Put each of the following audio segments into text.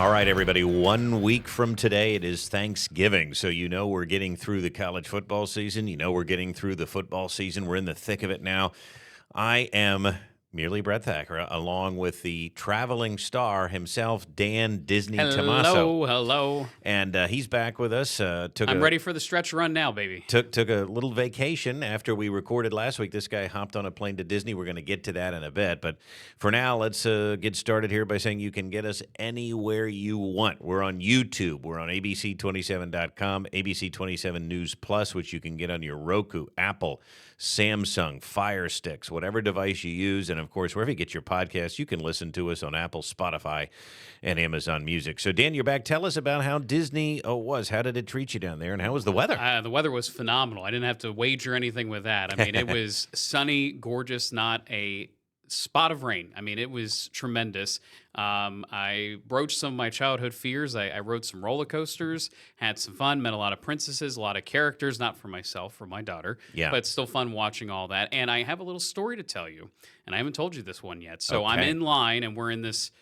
All right, everybody, 1 week from today, it is Thanksgiving. So you know we're getting through the college football season. You know we're getting through the football season. We're in the thick of it now. I am merely Brett Thacker, along with the traveling star himself, Dan Disney Tommaso. Hello. And he's back with us. I'm ready for the stretch run now, baby. Took a little vacation after we recorded last week. This guy hopped on a plane to Disney. We're going to get to that in a bit. But for now, let's get started here by saying you can get us anywhere you want. We're on YouTube. We're on abc27.com, ABC27 News Plus, which you can get on your Roku, Apple, Samsung, Fire Sticks, whatever device you use. And, of course, wherever you get your podcasts, you can listen to us on Apple, Spotify, and Amazon Music. So, Dan, you're back. Tell us about how Disney was. How did it treat you down there, and how was the weather? The weather was phenomenal. I didn't have to wager anything with that. I mean, it was sunny, gorgeous, not a spot of rain. I mean, it was tremendous. I broached some of my childhood fears. I rode some roller coasters, had some fun, met a lot of princesses, a lot of characters, not for myself, for my daughter, but still fun watching all that. And I have a little story to tell you, and I haven't told you this one yet. So I'm in line, and we're in this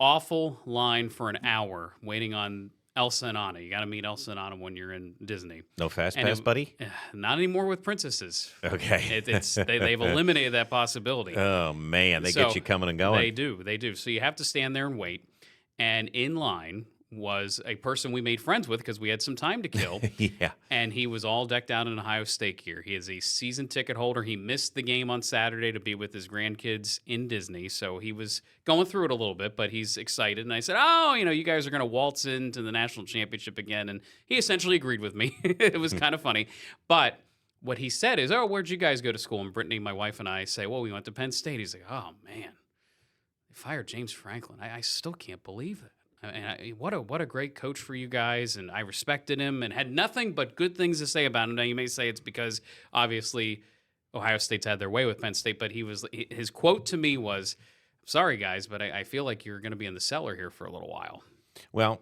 awful line for an hour waiting on Elsa and Anna. You got to meet Elsa and Anna when you're in Disney. No fast pass, buddy? Not anymore with princesses. Okay. They've eliminated that possibility. Oh, man. They get you coming and going. They do. So you have to stand there and wait. And in line was a person we made friends with because we had some time to kill. Yeah. And he was all decked out in Ohio State gear. He is a season ticket holder. He missed the game on Saturday to be with his grandkids in Disney. So he was going through it a little bit, but he's excited. And I said, you guys are going to waltz into the national championship again. And he essentially agreed with me. It was kind of funny. But what he said is, where'd you guys go to school? And Brittany, my wife, and I say, well, we went to Penn State. He's like, oh, man, they fired James Franklin. I still can't believe that. And what a great coach for you guys, and I respected him and had nothing but good things to say about him. Now, you may say it's because, obviously, Ohio State's had their way with Penn State, but his quote to me was, sorry, guys, but I feel like you're going to be in the cellar here for a little while. Well,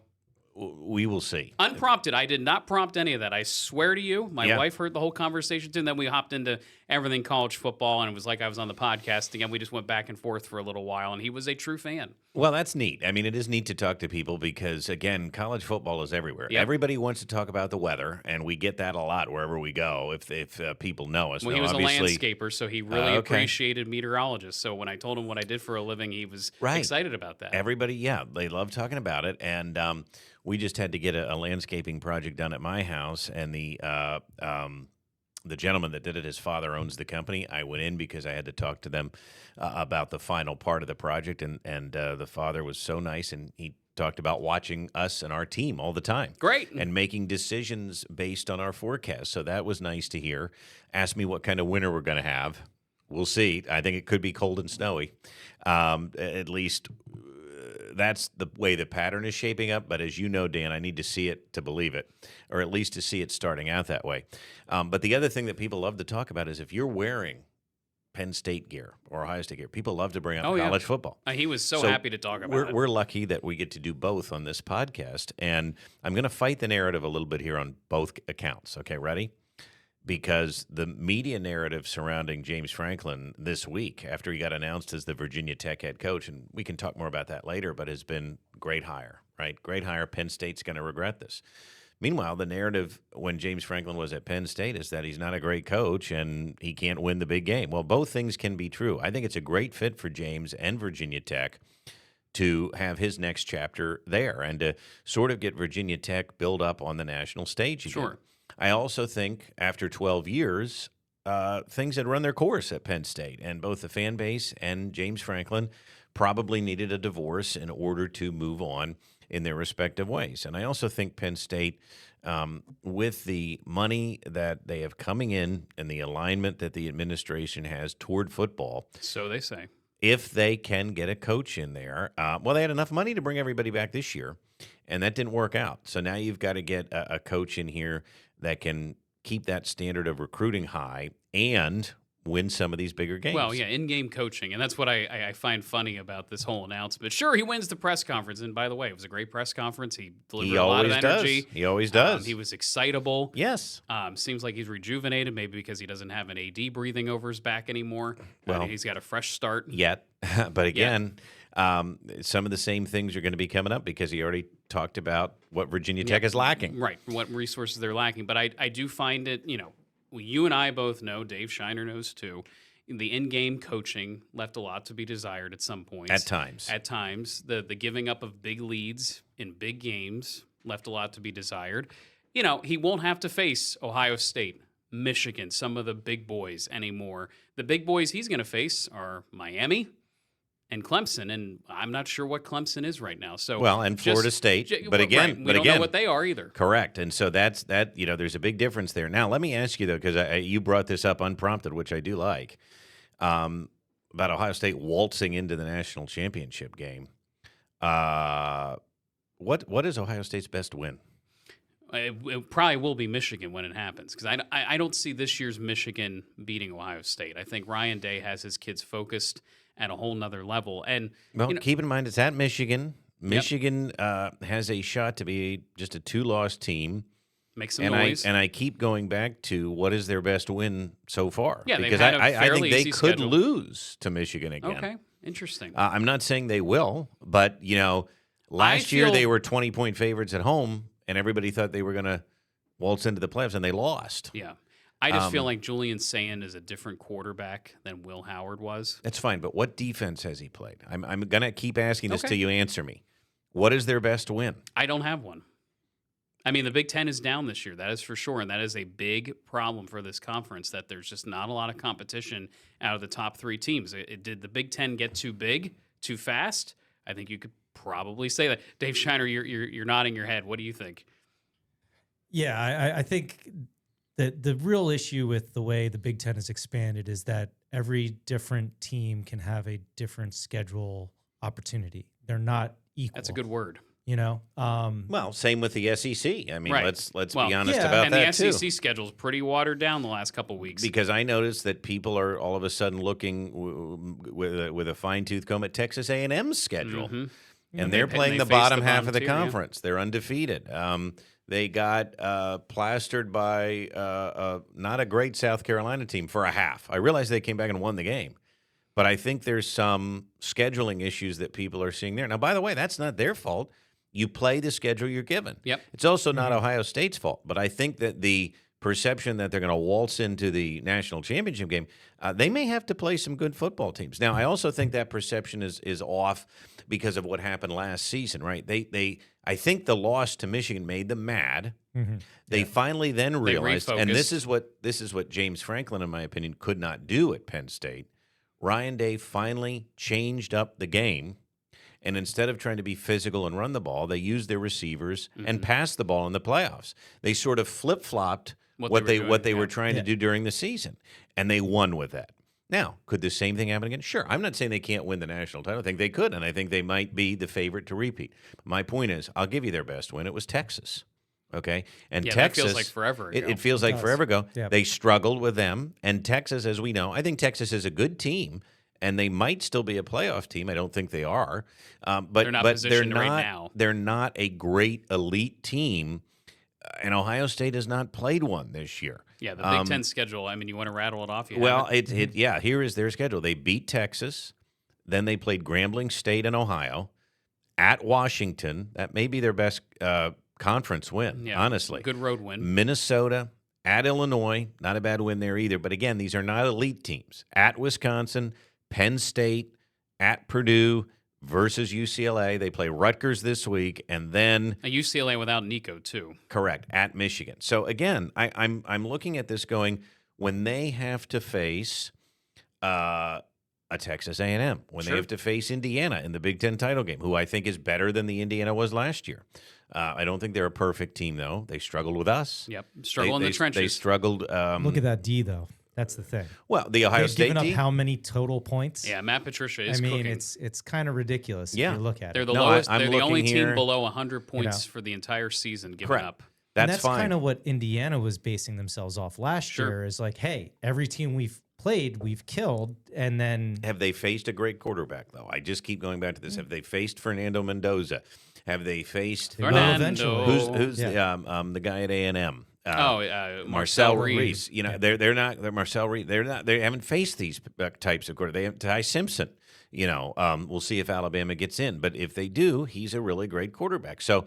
we will see. Unprompted. I did not prompt any of that. I swear to you. My wife heard the whole conversation too, and then we hopped into everything college football, and it was like I was on the podcast again. We just went back and forth for a little while, and he was a true fan. Well, that's neat. I mean, it is neat to talk to people because, again, college football is everywhere. Yep. Everybody wants to talk about the weather, and we get that a lot wherever we go if people know us. Well, he was a landscaper, so he really appreciated meteorologists. So when I told him what I did for a living, he was excited about that. Everybody, they love talking about it, and we just had to get a landscaping project done at my house, and the gentleman that did it, his father owns the company. I went in because I had to talk to them about the final part of the project, and the father was so nice, and he talked about watching us and our team all the time. Great. And making decisions based on our forecast. So that was nice to hear. Asked me what kind of winter we're going to have. We'll see. I think it could be cold and snowy. At least that's the way the pattern is shaping up. But as you know, Dan, I need to see it to believe it, or at least to see it starting out that way. But the other thing that people love to talk about is if you're wearing Penn State gear or Ohio State gear, people love to bring up college football. He was so happy to talk about it. We're lucky that we get to do both on this podcast. And I'm going to fight the narrative a little bit here on both accounts. Okay, ready? Because the media narrative surrounding James Franklin this week, after he got announced as the Virginia Tech head coach, and we can talk more about that later, but has been great hire, right? Great hire. Penn State's going to regret this. Meanwhile, the narrative when James Franklin was at Penn State is that he's not a great coach and he can't win the big game. Well, both things can be true. I think it's a great fit for James and Virginia Tech to have his next chapter there and to sort of get Virginia Tech built up on the national stage again. Sure. I also think after 12 years, things had run their course at Penn State, and both the fan base and James Franklin probably needed a divorce in order to move on in their respective ways. And I also think Penn State, with the money that they have coming in and the alignment that the administration has toward football. So they say. If they can get a coach in there, they had enough money to bring everybody back this year, and that didn't work out. So now you've got to get a coach in here that can keep that standard of recruiting high and win some of these bigger games. Well, yeah, in-game coaching, and that's what I find funny about this whole announcement. Sure, he wins the press conference, and by the way, it was a great press conference. He delivered a lot of energy. He always does. He was excitable. Yes. Seems like he's rejuvenated, maybe because he doesn't have an AD breathing over his back anymore. Well, he's got a fresh start. Yet. But again, Some of the same things are going to be coming up because he already talked about what Virginia Tech is lacking. Right, what resources they're lacking. But I do find it, you and I both know, Dave Shiner knows too, the in-game coaching left a lot to be desired at some points. At times. At times. The giving up of big leads in big games left a lot to be desired. He won't have to face Ohio State, Michigan, some of the big boys anymore. The big boys he's going to face are Miami and Clemson, and I'm not sure what Clemson is right now. So and Florida State, but again, we don't know what they are either. Correct, and so that's that. There's a big difference there. Now, let me ask you though, because you brought this up unprompted, which I do like, about Ohio State waltzing into the national championship game. What is Ohio State's best win? It probably will be Michigan when it happens, because I don't see this year's Michigan beating Ohio State. I think Ryan Day has his kids focused at a whole nother level. And keep in mind it's at Michigan. Michigan has a shot to be just a 2-loss team. Make some noise. I keep going back to what is their best win so far. Yeah, because they've had I think they could schedule. Lose to Michigan again. Okay, interesting. I'm not saying they will, but last year they were 20-point favorites at home. And everybody thought they were going to waltz into the playoffs, and they lost. Yeah. I just feel like Julian Sayin is a different quarterback than Will Howard was. That's fine, but what defense has he played? I'm going to keep asking this till you answer me. What is their best win? I don't have one. I mean, the Big Ten is down this year. That is for sure, and that is a big problem for this conference, that there's just not a lot of competition out of the top 3 teams. Did the Big Ten get too big, too fast? I think you could probably say that. Dave Shiner, you're nodding your head. What do you think? Yeah, I think that the real issue with the way the Big Ten has expanded is that every different team can have a different schedule opportunity. They're not equal. That's a good word. Same with the SEC. I mean, right. let's be honest about that too. And the SEC schedule is pretty watered down the last couple of weeks. Because I noticed that people are all of a sudden looking with a fine-tooth comb at Texas A&M's schedule. Mm-hmm. And they're playing the bottom half of the conference. Yeah. They're undefeated. They got plastered by not a great South Carolina team for a half. I realize they came back and won the game. But I think there's some scheduling issues that people are seeing there. Now, by the way, that's not their fault. You play the schedule you're given. Yep. It's also not Ohio State's fault. But I think that the perception that they're going to waltz into the national championship game, they may have to play some good football teams. Now, I also think that perception is off because of what happened last season, right? I think the loss to Michigan made them mad. Mm-hmm. They finally then realized, and this is what James Franklin, in my opinion, could not do at Penn State. Ryan Day finally changed up the game. And instead of trying to be physical and run the ball, they used their receivers and passed the ball in the playoffs. They sort of flip-flopped what they were trying to do during the season, and they won with that. Now, could the same thing happen again? Sure. I'm not saying they can't win the national title. I think they could, and I think they might be the favorite to repeat. My point is, I'll give you their best win. It was Texas. Okay? And Texas, that feels like forever ago. It feels like forever ago. Yep. They struggled with them, and Texas, as we know, I think Texas is a good team. And they might still be a playoff team. I don't think they are. But they're not positioned right now. They're not a great elite team. And Ohio State has not played one this year. Yeah, the Big Ten schedule. I mean, you want to rattle it off? Here is their schedule. They beat Texas. Then they played Grambling State and Ohio. At Washington. That may be their best conference win, honestly. Good road win. Minnesota. At Illinois. Not a bad win there either. But again, these are not elite teams. At Wisconsin. Penn State, at Purdue versus UCLA. They play Rutgers this week, and then UCLA without Nico too. Correct, at Michigan. So again, I'm looking at this going, when they have to face a Texas A&M, when they have to face Indiana in the Big Ten title game, who I think is better than the Indiana was last year. I don't think they're a perfect team though. They struggled with us. Yep, struggle in the trenches. They struggled. Look at that D though. That's the thing. Well, the Ohio State given up D, how many total points? Yeah, Matt Patricia is cooking. it's kind of ridiculous if you look at they're it. the lowest. I'm they're the only looking here, team below 100 points for the entire season given up. That's fine. kind of what Indiana was basing themselves off last year. Is like, hey, every team we've played, we've killed, and then have they faced a great quarterback though? I just keep going back to this. Have they faced Fernando Mendoza? Have they faced Fernando? Who's the guy at A&M? Marcel Reese. Reed. They're not. They're Marcel Reed. They haven't faced these types of quarterbacks. They have Ty Simpson We'll see if Alabama gets in. But if they do, he's a really great quarterback. So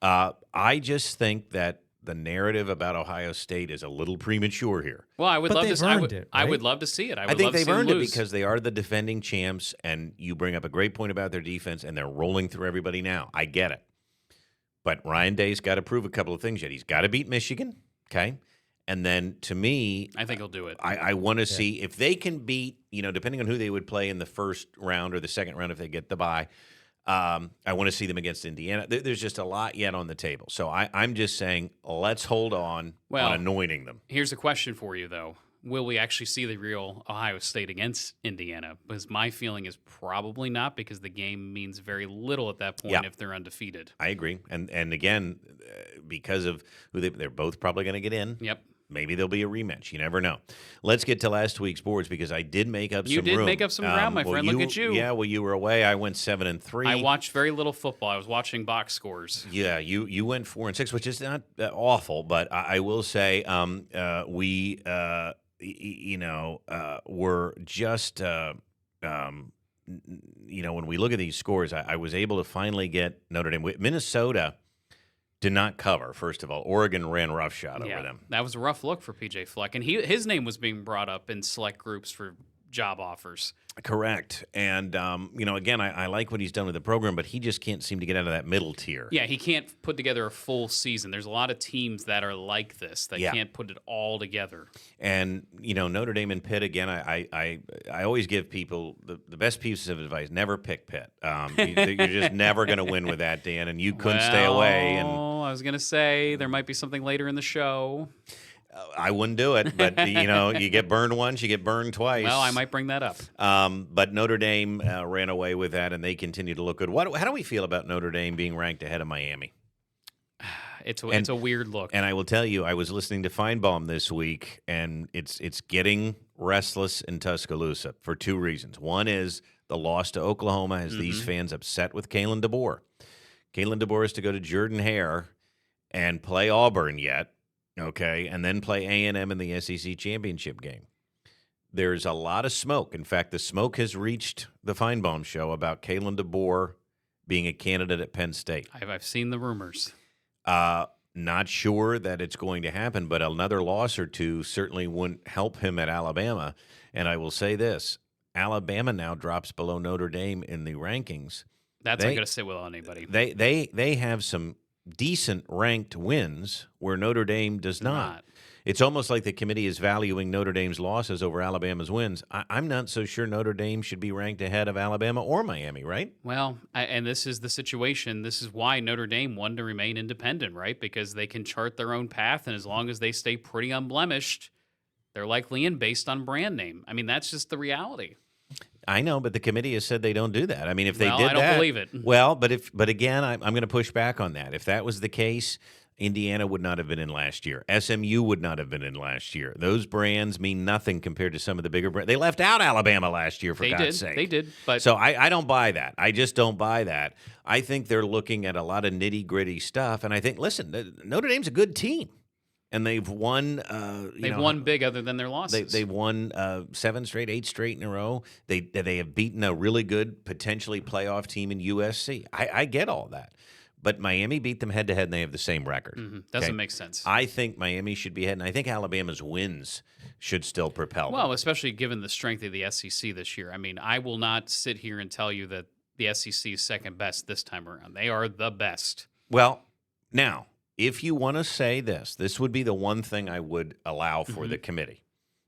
I just think that the narrative about Ohio State is a little premature here. Well, I would But love they've to. earned it, I right? would love to see it. I think they've earned it lose. because they are the defending champs, and you bring up a great point about their defense, and they're rolling through everybody now. I get it. But Ryan Day's got to prove a couple of things yet. He's got to beat Michigan, okay? And then, to me, I think he'll do it. I want to see if they can beat, depending on who they would play in the first round or the second round if they get the bye. I want to see them against Indiana. There's just a lot yet on the table. So I'm just saying, let's hold on anointing them. Here's a question for you, though. Will we actually see the real Ohio State against Indiana? Because my feeling is probably not, because the game means very little at that point if they're undefeated. I agree. And again, because of who they're both probably going to get in. Yep. Maybe there'll be a rematch. You never know. Let's get to last week's boards, because I did make up some room. You did make up some ground, my friend. Look at you. Yeah, well, you were away. I went 7-3. I watched very little football. I was watching box scores. Yeah, you went 4-6, which is not awful, but I will say we were just when we look at these scores, I was able to finally get Notre Dame. Minnesota did not cover, first of all. Oregon ran roughshod over them. That was a rough look for PJ Fleck. And his name was being brought up in select groups for job offers. Correct. And, again, I like what he's done with the program, but he just can't seem to get out of that middle tier. Yeah, he can't put together a full season. There's a lot of teams that are like this that can't put it all together. And, Notre Dame and Pitt, again, I always give people the best pieces of advice. Never pick Pitt. You're just never going to win with that, Dan, and you couldn't stay away. And I was going to say there might be something later in the show. I wouldn't do it, but, you get burned once, you get burned twice. Well, I might bring that up. But Notre Dame ran away with that, and they continue to look good. How do we feel about Notre Dame being ranked ahead of Miami? It's a weird look. And I will tell you, I was listening to Feinbaum this week, and it's getting restless in Tuscaloosa for two reasons. One is the loss to Oklahoma has these fans upset with Kalen DeBoer. Kalen DeBoer is to go to Jordan-Hare and play Auburn yet. Okay, and then play A&M in the SEC championship game. There's a lot of smoke. In fact, the smoke has reached the Feinbaum show about Kalen DeBoer being a candidate at Penn State. I've seen the rumors. Not sure that it's going to happen, but another loss or two certainly wouldn't help him at Alabama. And I will say this, Alabama now drops below Notre Dame in the rankings. That's not going to sit well on anybody. They have some decent ranked wins where Notre Dame does not. It's almost like the committee is valuing Notre Dame's losses over Alabama's wins. I'm not so sure Notre Dame should be ranked ahead of Alabama or Miami, right? Well, and this is the situation. This is why Notre Dame wanted to remain independent, right? Because they can chart their own path, and as long as they stay pretty unblemished, they're likely in based on brand name. I mean, that's just the reality. I know, but the committee has said they don't do that. I mean, if they did that, I don't believe it. Well, but again, I'm going to push back on that. If that was the case, Indiana would not have been in last year. SMU would not have been in last year. Those brands mean nothing compared to some of the bigger brands. They left out Alabama last year, for God's sake. They did. But so I don't buy that. I just don't buy that. I think they're looking at a lot of nitty-gritty stuff, and I think, listen, Notre Dame's a good team. And they've won. They've won big, other than their losses. They've won 7 straight, 8 straight in a row. They have beaten a really good, potentially playoff team in USC. I get all that, but Miami beat them head to head, and they have the same record. Doesn't make sense. I think Miami should be ahead, and I think Alabama's wins should still propel them. Well, especially given the strength of the SEC this year. I mean, I will not sit here and tell you that the SEC is second best this time around. They are the best. Well, now, if you want to say this would be the one thing I would allow for the committee.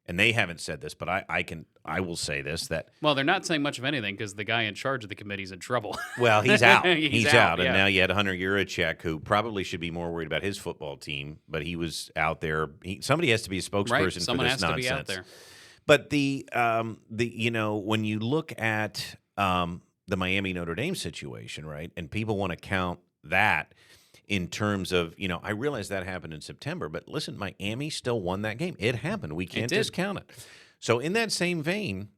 And they haven't said this, but I will say this, that well, they're not saying much of anything because the guy in charge of the committee is in trouble. Well, he's out. he's out. Yeah. And now you had Hunter Yurachek, who probably should be more worried about his football team, but he was out there. Somebody has to be a spokesperson for this Someone has nonsense. to be out there. But when you look at the Miami Notre Dame situation, right, and people want to count that in terms of, I realize that happened in September, but listen, Miami still won that game. It happened. We can't discount it. So in that same vein,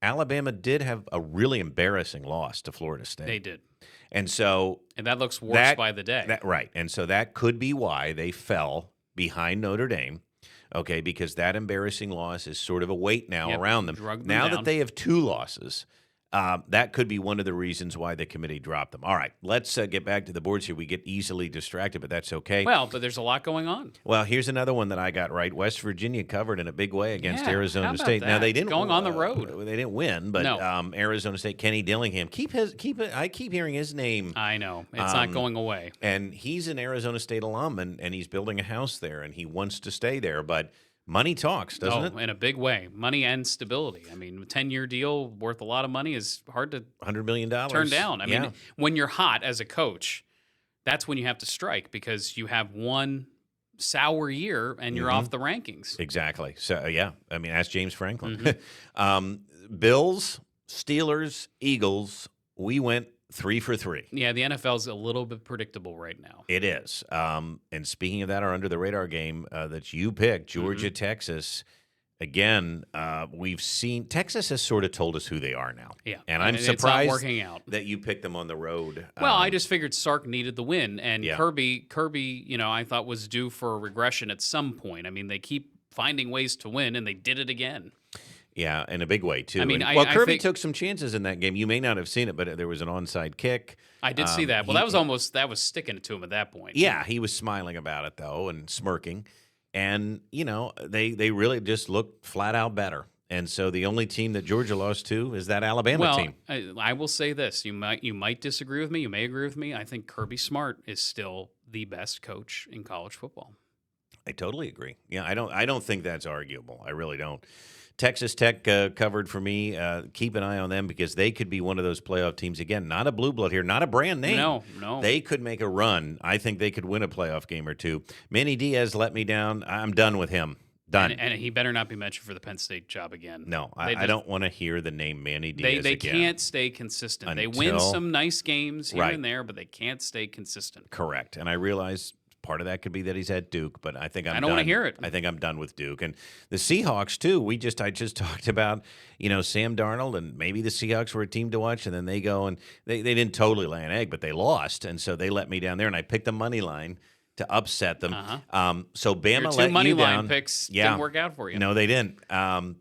Alabama did have a really embarrassing loss to Florida State. They did. And that looks worse by the day. Right. And so that could be why they fell behind Notre Dame. Okay, because that embarrassing loss is sort of a weight now around them. Drug them now down. that they have 2 losses, that could be one of the reasons why the committee dropped them. All right, let's get back to the boards here. We get easily distracted, but that's okay. Well, but there's a lot going on. Well, here's another one that I got right. West Virginia covered in a big way against Yeah, Arizona how about State. Now that? they didn't Going on the road. They didn't win, but No. Arizona State. Kenny Dillingham. I keep hearing his name. I know. It's not going away. And he's an Arizona State alum, and he's building a house there, and he wants to stay there. But money talks, doesn't it? In a big way. Money and stability. I mean, a 10-year deal worth a lot of money is hard to $100 million. turn down. I mean, when you're hot as a coach, that's when you have to strike because you have one sour year and you're off the rankings. Exactly. So, yeah, I mean, ask James Franklin. Bills, Steelers, Eagles, we went 3 for 3. Yeah, the NFL's a little bit predictable right now. It is. And speaking of that, our under-the-radar game that you picked, Georgia, Texas, again, we've seen – Texas has sort of told us who they are now. Yeah. And I'm it's surprised not working out. that you picked them on the road. Well, I just figured Sark needed the win, and Yeah. Kirby, I thought was due for a regression at some point. I mean, they keep finding ways to win, and they did it again. Yeah, in a big way, too. I mean, And, I Kirby think- took some chances in that game. You may not have seen it, but there was an onside kick. I did see that. Well, that was sticking it to him at that point. Yeah, he was smiling about it, though, and smirking. And, they really just looked flat out better. And so the only team that Georgia lost to is that Alabama team. I will say this. You might disagree with me. You may agree with me. I think Kirby Smart is still the best coach in college football. I totally agree. Yeah, I don't think that's arguable. I really don't. Texas Tech covered for me. Keep an eye on them because they could be one of those playoff teams. Again, not a blue blood here, not a brand name. No. They could make a run. I think they could win a playoff game or two. Manny Diaz let me down. I'm done with him. Done. And he better not be mentioned for the Penn State job again. No, I don't want to hear the name Manny Diaz They again. can't stay consistent. They win some nice games here Right. and there, but they can't stay consistent. Correct. And I realize part of that could be that he's at Duke, but I think I'm done. I don't want to hear it. I think I'm done with Duke. And the Seahawks, too. I just talked about, Sam Darnold, and maybe the Seahawks were a team to watch, and then they go and they didn't totally lay an egg, but they lost. And so they let me down there, and I picked the money line to upset them. So Bama Your let two money you line down. picks Yeah. didn't work out for you. No, they didn't. Bama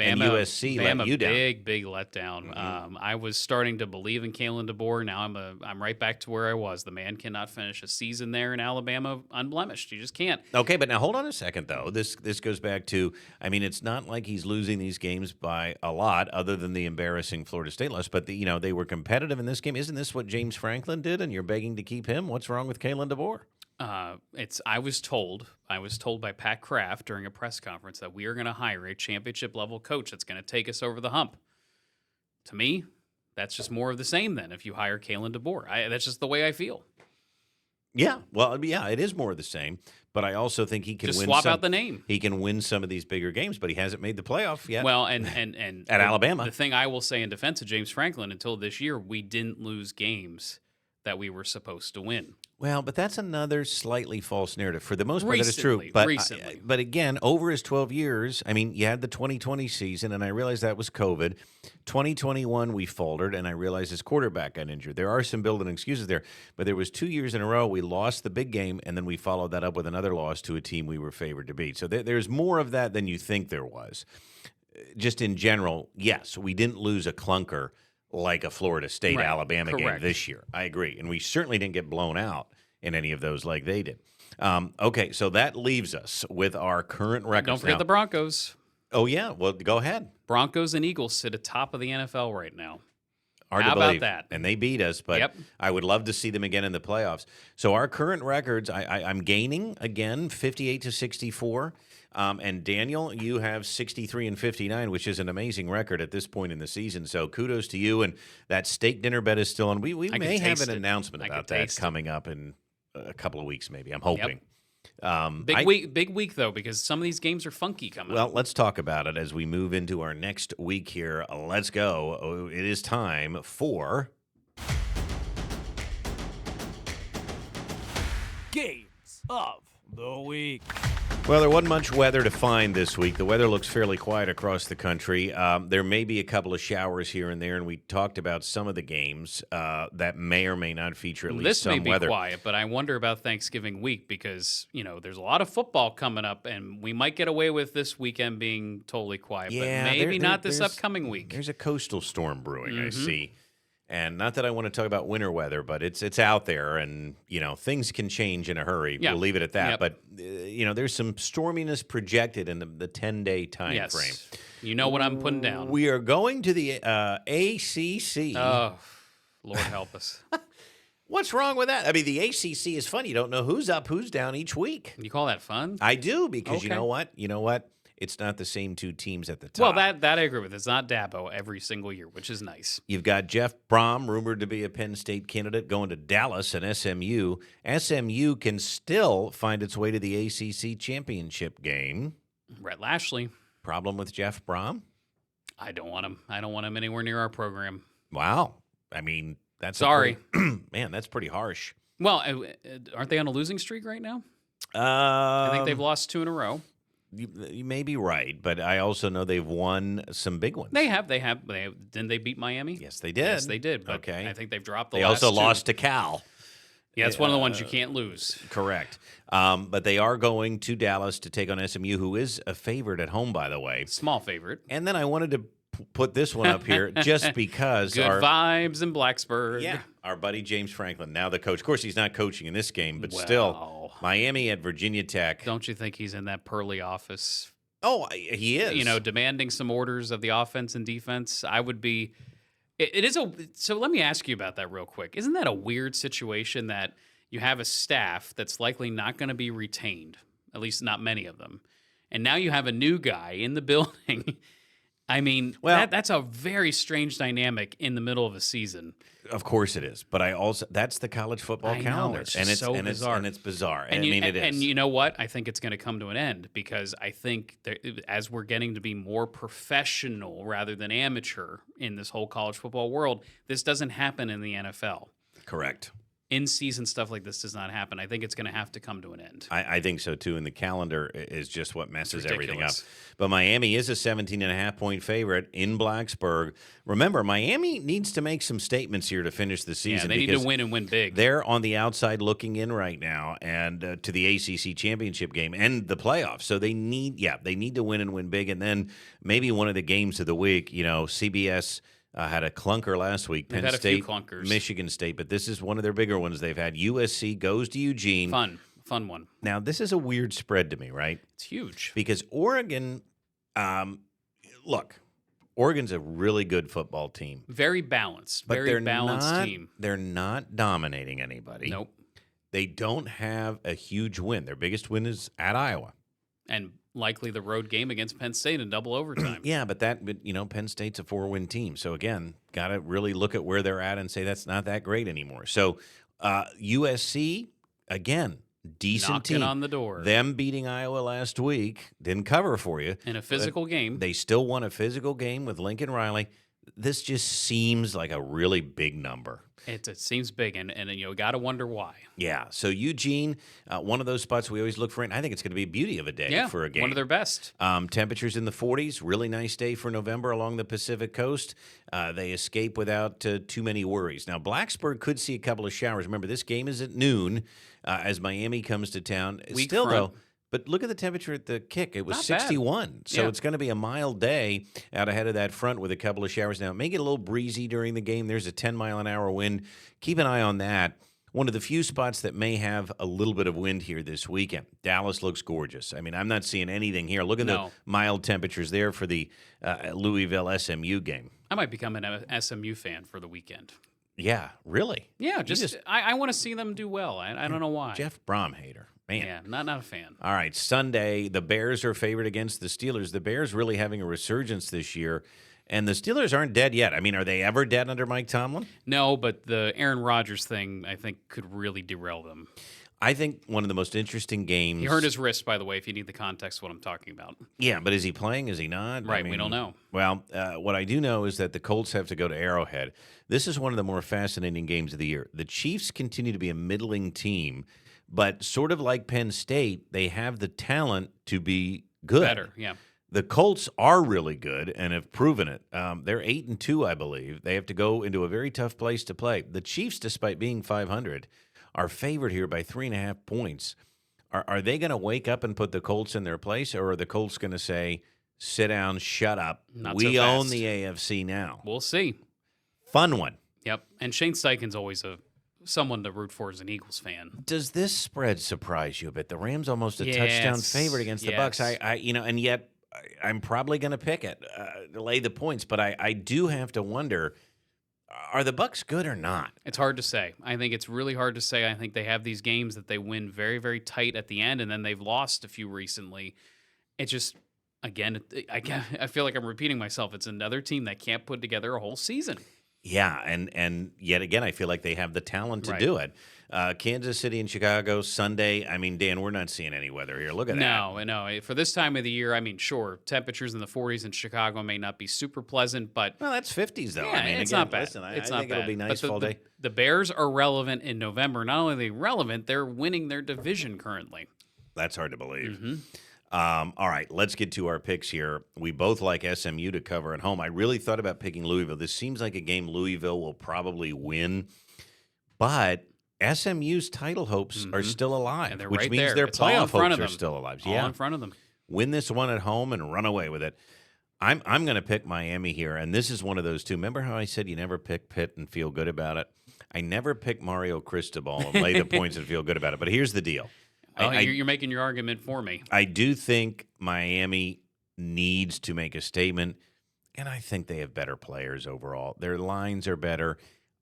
and USC let you down. Big letdown. I was starting to believe in Kalen DeBoer. Now I'm right back to where I was. The man cannot finish a season there in Alabama unblemished. You just can't. Okay, but now hold on a second, though. This goes back to, it's not like he's losing these games by a lot other than the embarrassing Florida State loss, but, they were competitive in this game. Isn't this what James Franklin did, and you're begging to keep him? What's wrong with Kalen DeBoer? I was told by Pat Kraft during a press conference that we are going to hire a championship level coach that's going to take us over the hump. To me, that's just more of the same then if you hire Kalen DeBoer. That's just the way I feel. Yeah, well, yeah, it is more of the same, but I also think he can Just win swap out the name. He can win some of these bigger games, but he hasn't made the playoff yet. Well, and at Alabama. The thing I will say in defense of James Franklin, until this year, we didn't lose games that we were supposed to win. Well, but that's another slightly false narrative. For the most part, that is true. But Recently. But again, over his 12 years, you had the 2020 season, and I realized that was COVID. 2021, we faltered, and I realized his quarterback got injured. There are some built-in excuses there, but there was 2 years in a row we lost the big game, and then we followed that up with another loss to a team we were favored to beat. So there's more of that than you think there was. Just in general, yes, we didn't lose a clunker like a Florida State, Alabama game this year. I agree. And we certainly didn't get blown out in any of those like they did. Okay, so that leaves us with our current records. Don't forget the Broncos. Oh, yeah. Well, go ahead. Broncos and Eagles sit atop of the NFL right now. Hard How to believe. about that? And they beat us, but I would love to see them again in the playoffs. So our current records, I'm gaining again 58 to 64. And Daniel, you have 63 and 59, which is an amazing record at this point in the season. So kudos to you. And that steak dinner bet is still on. We may have an announcement about that coming up in a couple of weeks, maybe. I'm hoping. Big week though, because some of these games are funky coming up. Well, let's talk about it as we move into our next week here. Let's go. It is time for Games of the Week. Well, there wasn't much weather to find this week. The weather looks fairly quiet across the country. There may be a couple of showers here and there, and we talked about some of the games that may or may not feature at least some This may be weather. quiet, but I wonder about Thanksgiving week because, there's a lot of football coming up, and we might get away with this weekend being totally quiet, Yeah, but maybe not this there's- upcoming week. There's a coastal storm brewing, I Mhm. see. And not that I want to talk about winter weather, but it's out there, and things can change in a hurry. Yeah. We'll leave it at that. Yep. But there's some storminess projected in the 10-day time Yes. frame. You know what I'm putting down. We are going to the ACC. Oh, Lord help us. What's wrong with that? I mean, the ACC is fun. You don't know who's up, who's down each week. You call that fun? I do, because you Okay. know what? You know what? It's not the same two teams at the top. Well, that I agree with. It's not Dabo every single year, which is nice. You've got Jeff Brom, rumored to be a Penn State candidate, going to Dallas and SMU. SMU can still find its way to the ACC championship game. Rhett Lashley, Problem with Jeff Brom? I don't want him. I don't want him anywhere near our program. Wow. I mean, that's Sorry. Man, that's pretty harsh. Well, aren't they on a losing streak right now? I think they've lost 2 in a row. You may be right, but I also know they've won some big ones. They have. Didn't they beat Miami? Yes, they did. Yes, they did. But Okay. I think they've dropped the They last also 2. lost to Cal. Yeah, it's one of the ones you can't lose. Correct. But they are going to Dallas to take on SMU, who is a favorite at home, by the way. Small favorite. And then I wanted to put this one up here just because Good vibes in Blacksburg. our buddy James Franklin, now the coach. Of course, he's not coaching in this game, but still, Well, Miami at Virginia Tech. don't you think he's in that pearly office? Oh, he is. Demanding some orders of the offense and defense. I would be. It is a. So let me ask you about that real quick. Isn't that a weird situation that you have a staff that's likely not going to be retained, at least not many of them, and now you have a new guy in the building? I mean, Well- that's a very strange dynamic in the middle of a season. Of course it is, but that's the college football I know, calendar, it's and just so bizarre. and it's bizarre. And I mean, it is. And you know what? I think it's going to come to an end because I think as we're getting to be more professional rather than amateur in this whole college football world, this doesn't happen in the NFL. Correct. In-season stuff like this does not happen. I think it's going to have to come to an end. I think so too, and the calendar is just what messes everything up. ridiculous. But Miami is a 17.5-point favorite in Blacksburg. Remember, Miami needs to make some statements here to finish the Yeah, season. they need to because win and win big. They're on the outside looking in right now, and to the ACC championship game and the playoffs. So they need to win and win big, and then maybe one of the games of the week. CBS. Had a clunker last week. They've Penn had a State, few clunkers. Michigan State, but this is one of their bigger ones they've had. USC goes to Eugene. Fun one. Now, this is a weird spread to me, right? It's huge. Because Oregon, Oregon's a really good football team. Very balanced. But Very balanced team. They're not dominating anybody. Nope. They don't have a huge win. Their biggest win is at Iowa. And likely the road game against Penn State in double overtime. Yeah, but Penn State's a 4-win team. So again, got to really look at where they're at and say that's not that great anymore. So USC, again, decent Knocking team. on the door. Them beating Iowa last week didn't cover for you. In a physical game. They still won a physical game with Lincoln Riley. This just seems like a really big number. It seems big, and you got to wonder why. Yeah. So Eugene, one of those spots we always look for. And I think it's going to be a beauty of a day for a game. One of their best. Temperatures in the 40s. Really nice day for November along the Pacific coast. They escape without too many worries. Now, Blacksburg could see a couple of showers. Remember, this game is at noon as Miami comes to town. Weak Still, front. though. But look at the temperature at the kick. It was Not bad. 61. So Yeah. it's going to be a mild day out ahead of that front with a couple of showers. Now, it may get a little breezy during the game. There's a 10-mile-an-hour wind. Keep an eye on that. One of the few spots that may have a little bit of wind here this weekend. Dallas looks gorgeous. I mean, I'm not seeing anything here. Look at the mild temperatures there for the Louisville SMU game. I might become an SMU fan for the weekend. Yeah, really? Yeah, I want to see them do well. I don't know why. Jeff Brom hater. Man. Yeah, not a fan. All right, Sunday, the Bears are favored against the Steelers. The Bears really having a resurgence this year, and the Steelers aren't dead yet. I mean, are they ever dead under Mike Tomlin? No, but the Aaron Rodgers thing, I think, could really derail them. I think one of the most interesting games. He hurt his wrist, by the way, if you need the context of what I'm talking about. Yeah, but is he playing? Is he not? Right, we don't know. Well, what I do know is that the Colts have to go to Arrowhead. This is one of the more fascinating games of the year. The Chiefs continue to be a middling team, But sort of like Penn State, they have the talent to be good. Better, yeah. The Colts are really good and have proven it. They're 8-2, I believe. They have to go into a very tough place to play. The Chiefs, despite being 500, are favored here by 3.5 points. Are they going to wake up and put the Colts in their place, or are the Colts going to say, sit down, shut up, we own the AFC now? We'll see. Fun one. Yep. And Shane Steichen's always someone to root for as an Eagles fan. Does this spread surprise you a bit? The Rams almost a touchdown favorite against the Bucs. And yet I'm probably going to pick it to lay the points, but I do have to wonder, are the Bucs good or not? It's hard to say. I think it's really hard to say. I think they have these games that they win very, very tight at the end, and then they've lost a few recently. It's just, again, I feel like I'm repeating myself. It's another team that can't put together a whole season. Yeah, and yet again, I feel like they have the talent to do it. Kansas City and Chicago, Sunday. I mean, Dan, we're not seeing any weather here. Look at that. No. For this time of the year, I mean, sure, temperatures in the 40s in Chicago may not be super pleasant, but... Well, that's 50s, though. Yeah, I mean, it's again, not bad. Listen, it's I not think bad. It'll be nice fall day. The Bears are relevant in November. Not only are they relevant, they're winning their division currently. That's hard to believe. Mm-hmm. All right, let's get to our picks here. We both like SMU to cover at home. I really thought about picking Louisville. This seems like a game Louisville will probably win, but SMU's title hopes are still alive, and they're which right means there. their It's all in playoff front hopes of them. are still alive. All Yeah, in front of them. Win this one at home and run away with it. I'm going to pick Miami here, and this is one of those two. Remember how I said you never pick Pitt and feel good about it? I never pick Mario Cristobal and lay the points and feel good about it. But here's the deal. You're making your argument for me. I do think Miami needs to make a statement, and I think they have better players overall. Their lines are better.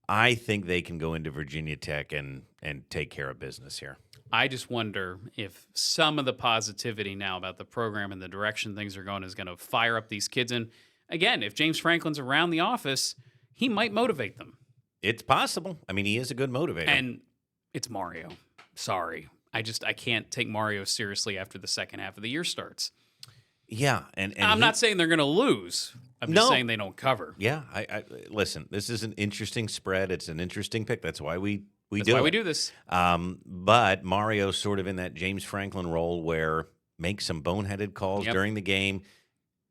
I think they can go into Virginia Tech and take care of business here. I just wonder if some of the positivity now about the program and the direction things are going is going to fire up these kids. And again, if James Franklin's around the office, he might motivate them. It's possible. I mean, he is a good motivator. And it's Mario. Sorry. I can't take Mario seriously after the second half of the year starts. Yeah. And I'm not saying they're going to lose. I'm just saying they don't cover. Yeah. I listen, this is an interesting spread. It's an interesting pick. That's why we do this. But Mario's sort of in that James Franklin role where makes some boneheaded calls during the game.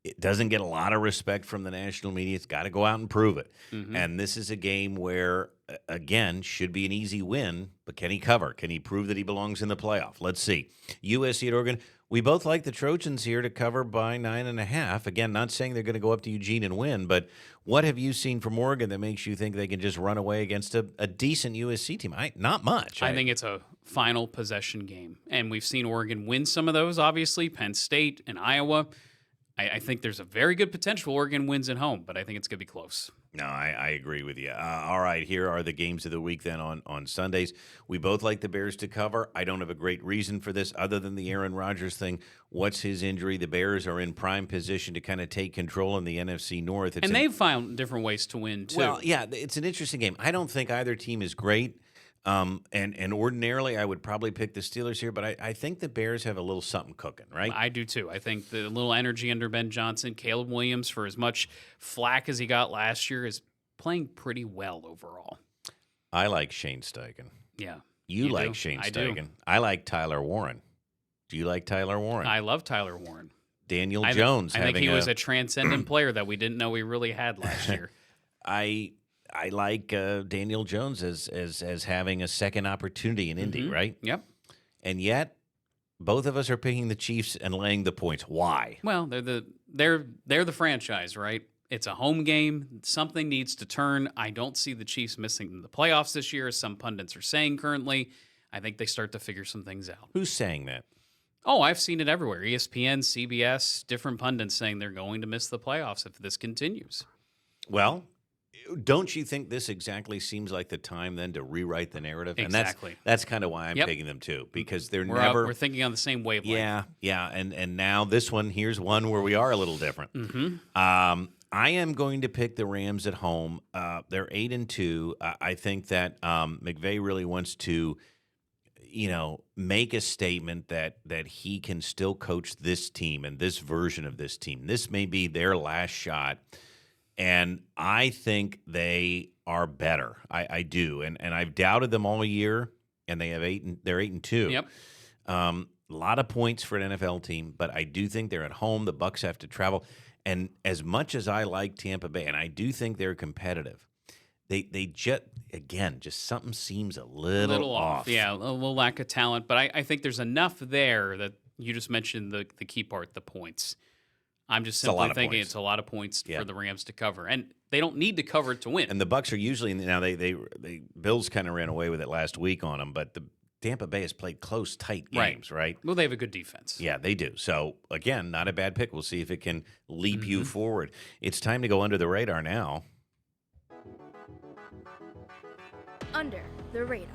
It doesn't get a lot of respect from the national media. It's got to go out and prove it. Mm-hmm. And this is a game where, again, should be an easy win, but can he cover? Can he prove that he belongs in the playoff? Let's see. USC at Oregon. We both like the Trojans here to cover by 9.5. Again, not saying they're going to go up to Eugene and win, but what have you seen from Oregon that makes you think they can just run away against a decent USC team? Not much. I think it's a final possession game. And we've seen Oregon win some of those, obviously, Penn State and Iowa. I think there's a very good potential Oregon wins at home, but I think it's going to be close. No, I agree with you. All right, here are the games of the week then on Sundays. We both like the Bears to cover. I don't have a great reason for this other than the Aaron Rodgers thing. What's his injury? The Bears are in prime position to kind of take control in the NFC North. They've found different ways to win, too. Well, yeah, it's an interesting game. I don't think either team is great. And ordinarily I would probably pick the Steelers here, but I think the Bears have a little something cooking, right? I do too. I think the little energy under Ben Johnson, Caleb Williams, for as much flack as he got last year, is playing pretty well overall. I like Shane Steichen. Yeah. You like Shane Steichen. I like Tyler Warren. Do you like Tyler Warren? I love Tyler Warren. Daniel Jones. I think he was a transcendent player that we didn't know we really had last year. I like Daniel Jones as having a second opportunity in Indy, right? Yep. And yet, both of us are picking the Chiefs and laying the points. Why? Well, they're the franchise, right? It's a home game. Something needs to turn. I don't see the Chiefs missing the playoffs this year, as some pundits are saying currently. I think they start to figure some things out. Who's saying that? Oh, I've seen it everywhere. ESPN, CBS, different pundits saying they're going to miss the playoffs if this continues. Well, don't you think this exactly seems like the time then to rewrite the narrative? Exactly. And that's kind of why I'm taking them too, because we're thinking on the same wavelength. Yeah. And now this one, here's one where we are a little different. Mm-hmm. I am going to pick the Rams at home. They're 8-2. I think that McVay really wants to, make a statement that he can still coach this team and this version of this team. This may be their last shot. And I think they are better. I do. And I've doubted them all year. and they're 8-2. Yep. A lot of points for an NFL team, but I do think they're at home. The Bucs have to travel, and as much as I like Tampa Bay, and I do think they're competitive, they just something seems a little off. Yeah, a little lack of talent, but I think there's enough there that you just mentioned the key part, the points. I'm just simply thinking it's a lot of points for the Rams to cover, and they don't need to cover it to win. And the Bucs are usually now they Bills kind of ran away with it last week on them, but the Tampa Bay has played close, tight games, right? Well, they have a good defense. Yeah, they do. So again, not a bad pick. We'll see if it can leap you forward. It's time to go under the radar now. Under the radar.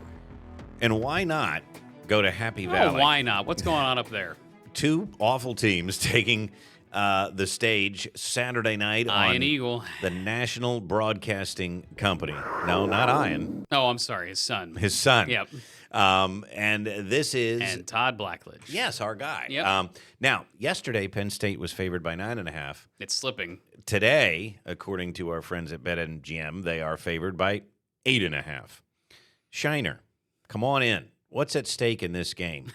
And why not go to Happy Valley? Oh, why not? What's going on up there? Two awful teams taking the stage Saturday night on Iron Eagle, the National Broadcasting Company. No, not Ian. Oh, I'm sorry, his son. His son. Yep. And this is... And Todd Blackledge. Yes, our guy. Yep. Now, yesterday, Penn State was favored by 9.5. It's slipping. Today, according to our friends at BetMGM, they are favored by 8.5. Shiner, come on in. What's at stake in this game?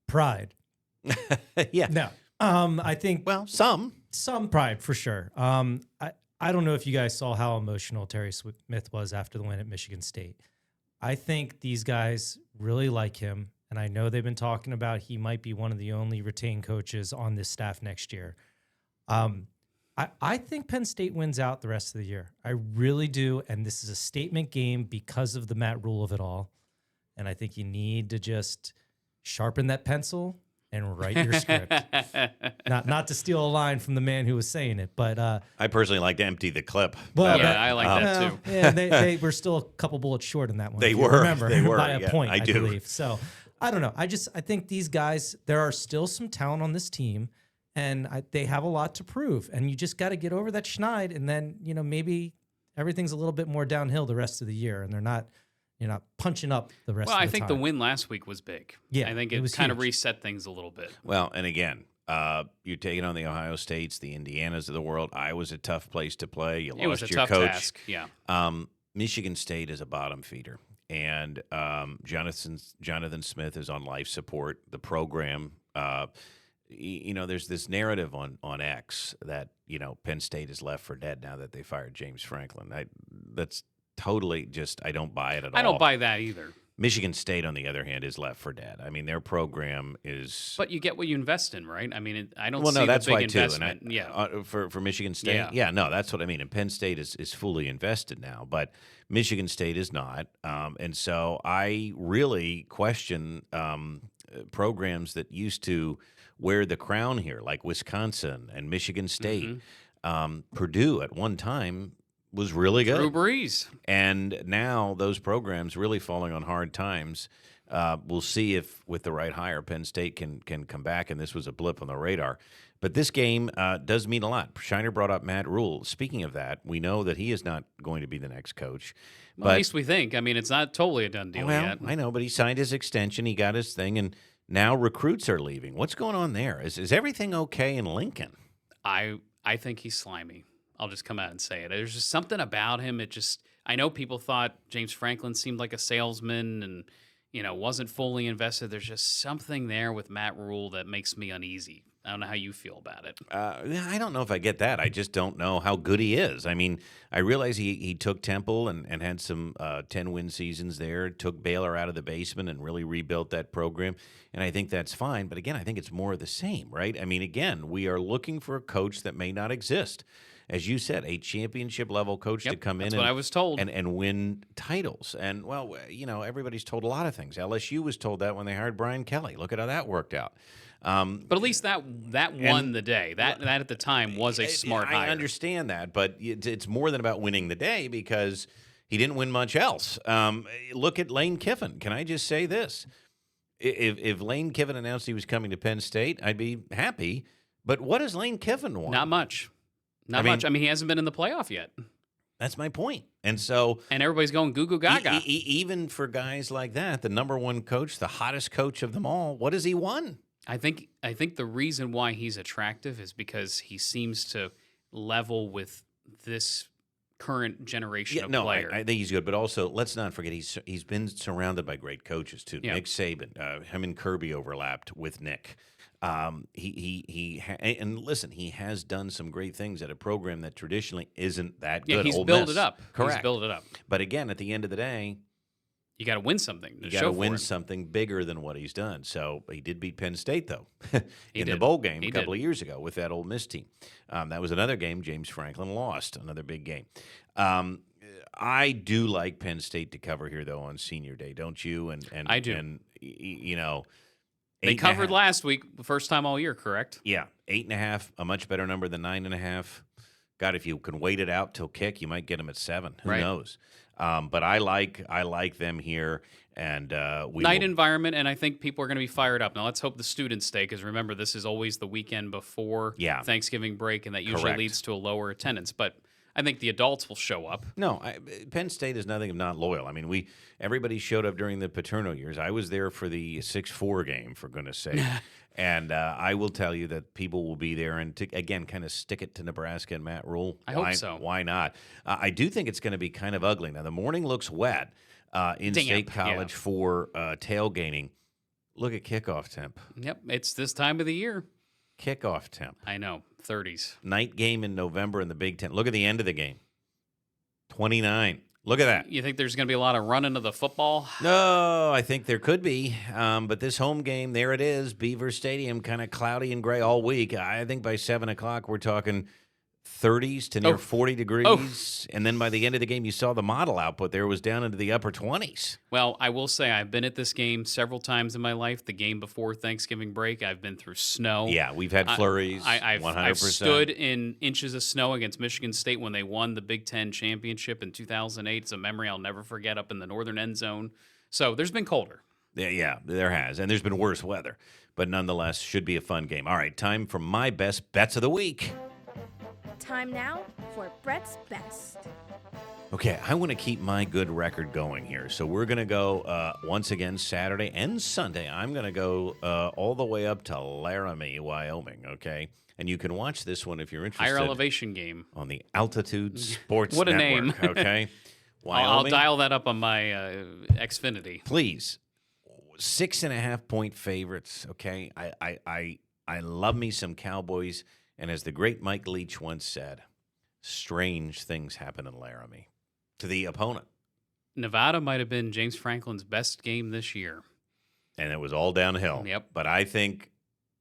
Pride. Yeah. No. I think some pride for sure. I don't know if you guys saw how emotional Terry Smith was after the win at Michigan State. I think these guys really like him, and I know they've been talking about he might be one of the only retained coaches on this staff next year. I think Penn State wins out the rest of the year. I really do, and this is a statement game because of the Matt Rule of it all. And I think you need to just sharpen that pencil and write your script. Not to steal a line from the man who was saying it, but I personally like to empty the clip. Well, I like that too. Yeah, they were still a couple bullets short in that one. They if you were. remember, They were. by a point, I do. believe. So I don't know. I think these guys, there are still some talent on this team, and they have a lot to prove. And you just got to get over that schneid, and then maybe everything's a little bit more downhill the rest of the year, and you're not punching up the rest of the time. Well, I think the win last week was big. Yeah, I think it was kind of huge. reset things a little bit. Well, and again, you're taking on the Ohio States, the Indianas of the world. Iowa's a tough place to play. You It was lost a your tough coach. task. Yeah. Michigan State is a bottom feeder, and Jonathan Smith is on life support. The program, there's this narrative on X that Penn State is left for dead now that they fired James Franklin. That's totally I don't buy it at all. I don't buy that either. Michigan State, on the other hand, is left for dead. I mean, their program is. But you get what you invest in, right? I mean, I don't see that's the big why investment. too. Yeah. For Michigan State, no, that's what I mean. And Penn State is fully invested now, but Michigan State is not. And so I really question programs that used to wear the crown here, like Wisconsin and Michigan State. Purdue at one time was really good. Drew Brees. And now those programs really falling on hard times. We'll see if with the right hire, Penn State can come back, and this was a blip on the radar. But this game does mean a lot. Shiner brought up Matt Rule. Speaking of that, we know that he is not going to be the next coach. Well, at least we think. I mean, it's not totally a done deal yet. I know, but he signed his extension. He got his thing, and now recruits are leaving. What's going on there? Is everything okay in Lincoln? I think he's slimy. I'll just come out and say it. There's just something about him. I know people thought James Franklin seemed like a salesman and, wasn't fully invested. There's just something there with Matt Rule that makes me uneasy. I don't know how you feel about it. I don't know if I get that. I just don't know how good he is. I mean, I realize he took Temple and had some 10-win seasons there, took Baylor out of the basement and really rebuilt that program, and I think that's fine. But again, I think it's more of the same, right? I mean, again, we are looking for a coach that may not exist. As you said, a championship-level coach to come in that's what I was told. And win titles. And, well, everybody's told a lot of things. LSU was told that when they hired Brian Kelly. Look at how that worked out. But at least that won the day. That at the time was a smart hire. I understand that, but it's more than about winning the day because he didn't win much else. Look at Lane Kiffin. Can I just say this? If Lane Kiffin announced he was coming to Penn State, I'd be happy. But what does Lane Kiffin want? Not much. Not much. I mean, he hasn't been in the playoff yet. That's my point. And so, and everybody's going goo goo gaga. Even for guys like that, the number one coach, the hottest coach of them all, what has he won? I think the reason why he's attractive is because he seems to level with this current generation Yeah, of no, player. I think he's good, but also let's not forget he's been surrounded by great coaches too. Yeah. Nick Saban, him and Kirby overlapped with Nick. And listen, he has done some great things at a program that traditionally isn't that Yeah, good. he's Ole built Miss. it up. Correct. He's built it up. But again, at the end of the day, You got to win something. you got to win something bigger than what he's done. So he did beat Penn State, though, in the did. bowl game He a couple did. of years ago with that Ole Miss team. That was another game James Franklin lost, another big game. I do like Penn State to cover here, though, on Senior Day, don't you? And I do. And, you know, They 8.5 covered last week, the first time all year, correct? Yeah, 8.5, a much better number than 9.5. God, if you can wait it out till kick, you might get them at 7. Who Right. knows? But I like them here, and Night environment, and I think people are going to be fired up. Now, let's hope the students stay, because remember, this is always the weekend before Thanksgiving break, and that usually Correct. leads to a lower attendance. But I think the adults will show up. No, Penn State is nothing if not loyal. I mean, everybody showed up during the Paterno years. I was there for the 6-4 game, for goodness sake. And I will tell you that people will be there and, again, kind of stick it to Nebraska and Matt Rule. I hope so. Why not? I do think it's going to be kind of ugly. Now, the morning looks wet in State College for tailgating. Look at kickoff temp. Yep, it's this time of the year. Kickoff temp. I know, 30s. Night game in November in the Big Ten. Look at the end of the game. 29. Look at that. You think there's going to be a lot of running of the football? No, I think there could be. But this home game, there it is, Beaver Stadium, kind of cloudy and gray all week. I think by 7 o'clock, we're talking 30s to near 40 degrees. And then by the end of the game, you saw the model output there was down into the upper 20s. Well, I will say I've been at this game several times in my life. The game before Thanksgiving break, I've been through snow. Yeah, we've had flurries. I've 100%. stood in inches of snow against Michigan State when they won the Big Ten championship in 2008. It's a memory I'll never forget up in the northern end zone. So there's been colder. Yeah, there has. And there's been worse weather. But nonetheless, should be a fun game. All right, time for my best bets of the week. Time now for Brett's Best. Okay, I want to keep my good record going here. So we're going to go, once again, Saturday and Sunday. I'm going to go all the way up to Laramie, Wyoming, okay? And you can watch this one if you're interested. Higher elevation game. On the Altitude Sports What a Network, name. okay? I'll Wyoming, dial that up on my Xfinity. please. 6.5-point favorites, okay? I love me some Cowboys. And as the great Mike Leach once said, strange things happen in Laramie to the opponent. Nevada might have been James Franklin's best game this year. And it was all downhill. Yep. But I think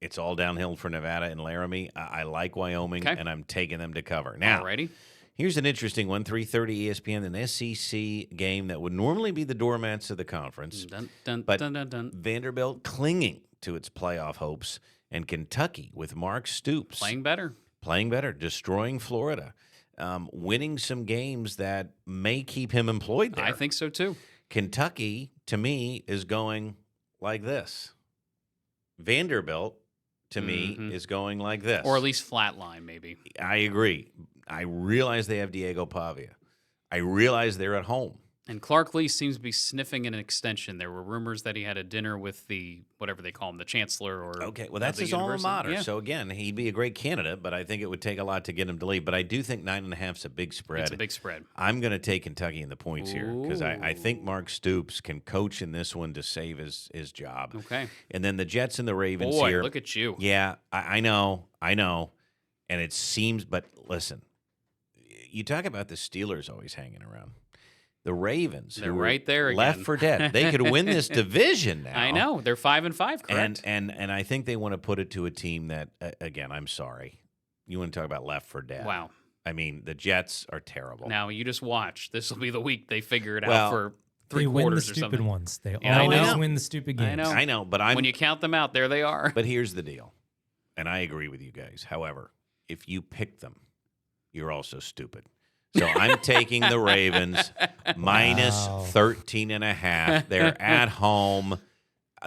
it's all downhill for Nevada and Laramie. I like Wyoming, Okay. and I'm taking them to cover. Now, Alrighty. here's an interesting one, 3:30 ESPN, an SEC game that would normally be the doormats of the conference. Dun, dun, But dun, dun, dun. Vanderbilt clinging to its playoff hopes, and Kentucky with Mark Stoops Playing better. destroying Florida, winning some games that may keep him employed there. I think so too. Kentucky, to me, is going like this. Vanderbilt, to me, is going like this. Or at least flatline, maybe. I agree. I realize they have Diego Pavia. I realize they're at home. And Clark Lee seems to be sniffing an extension. There were rumors that he had a dinner with the, whatever they call him, the chancellor or Okay, well, that's the his alma university. mater. Yeah. So, again, he'd be a great candidate, but I think it would take a lot to get him to leave. But I do think 9.5 is a big spread. It's a big spread. I'm going to take Kentucky in the points here because I think Ooh. Mark Stoops can coach in this one to save his job. Okay. And then the Jets and the Ravens Boy, here. look at you. Yeah, I know. And it seems, but listen, you talk about the Steelers always hanging around. The Ravens, They're who right there left again. for dead. They could win this division now. I know. They're 5-5, correct? And I think they want to put it to a team that, again, I'm sorry. You want to talk about left for dead. Wow. I mean, the Jets are terrible. Now, you just watch. This will be the week they figure it Well, out for three They win the quarters or stupid something. ones. They Yeah, I always know. win the stupid I games. know. I know, but I'm. When you count them out, there they are. But here's the deal, and I agree with you guys. However, if you pick them, you're also stupid. So I'm taking the Ravens minus Wow. 13.5. They're at home.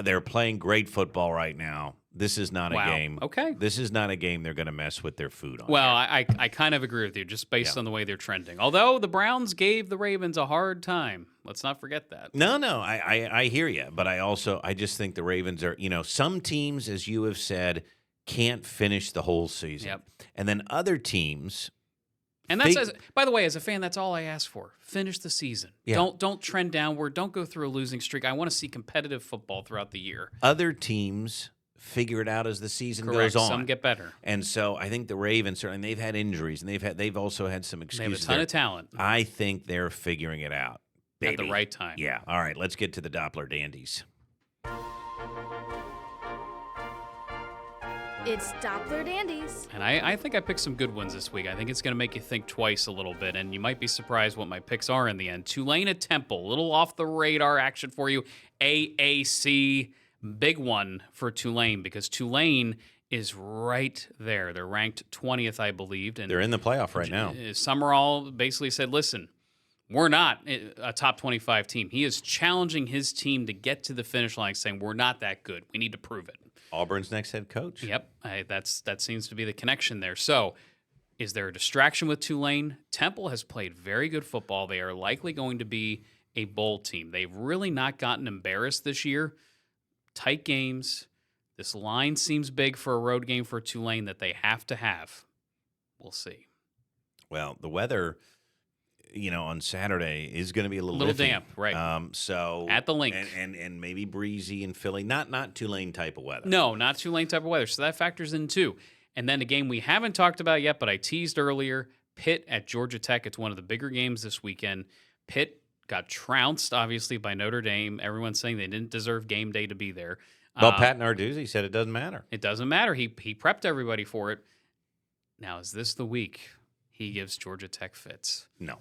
They're playing great football right now. This is not Wow. a game. Okay. This is not a game they're going to mess with their food on. Well, here. I kind of agree with you, just based Yeah. on the way they're trending. Although the Browns gave the Ravens a hard time. Let's not forget that. No, I hear you, but I just think the Ravens are, some teams, as you have said, can't finish the whole season. Yep. And then other teams And that's, by the way, as a fan, that's all I ask for. Finish the season. Yeah. Don't trend downward. Don't go through a losing streak. I want to see competitive football throughout the year. Other teams figure it out as the season Correct. goes on. Some get better. And so I think the Ravens, certainly, they've had injuries, and they've also had some They excuses. have a ton there. of talent I think they're figuring it out, baby. at the right time. Yeah. All right, let's get to the Doppler dandies. It's Doppler Dandies. And I think I picked some good ones this week. I think it's going to make you think twice a little bit, and you might be surprised what my picks are in the end. Tulane at Temple, a little off the radar action for you. AAC, big one for Tulane because Tulane is right there. They're ranked 20th, I believe. And They're in the playoff right now. Summerall basically said, listen, we're not a top 25 team. He is challenging his team to get to the finish line, saying we're not that good. We need to prove it. Auburn's next head coach. Yep, that seems to be the connection there. So, is there a distraction with Tulane? Temple has played very good football. They are likely going to be a bowl team. They've really not gotten embarrassed this year. Tight games. This line seems big for a road game for Tulane that they have to have. We'll see. Well, the weather, on Saturday is going to be a little iffy. Damp, right? So At the link. and maybe breezy in Philly. Not Tulane type of weather. No, not Tulane type of weather. So that factors in too. And then a game we haven't talked about yet, but I teased earlier, Pitt at Georgia Tech. It's one of the bigger games this weekend. Pitt got trounced, obviously, by Notre Dame. Everyone's saying they didn't deserve game day to be there. Well, Pat Narduzzi said it doesn't matter. It doesn't matter. He prepped everybody for it. Now, is this the week he gives Georgia Tech fits? No.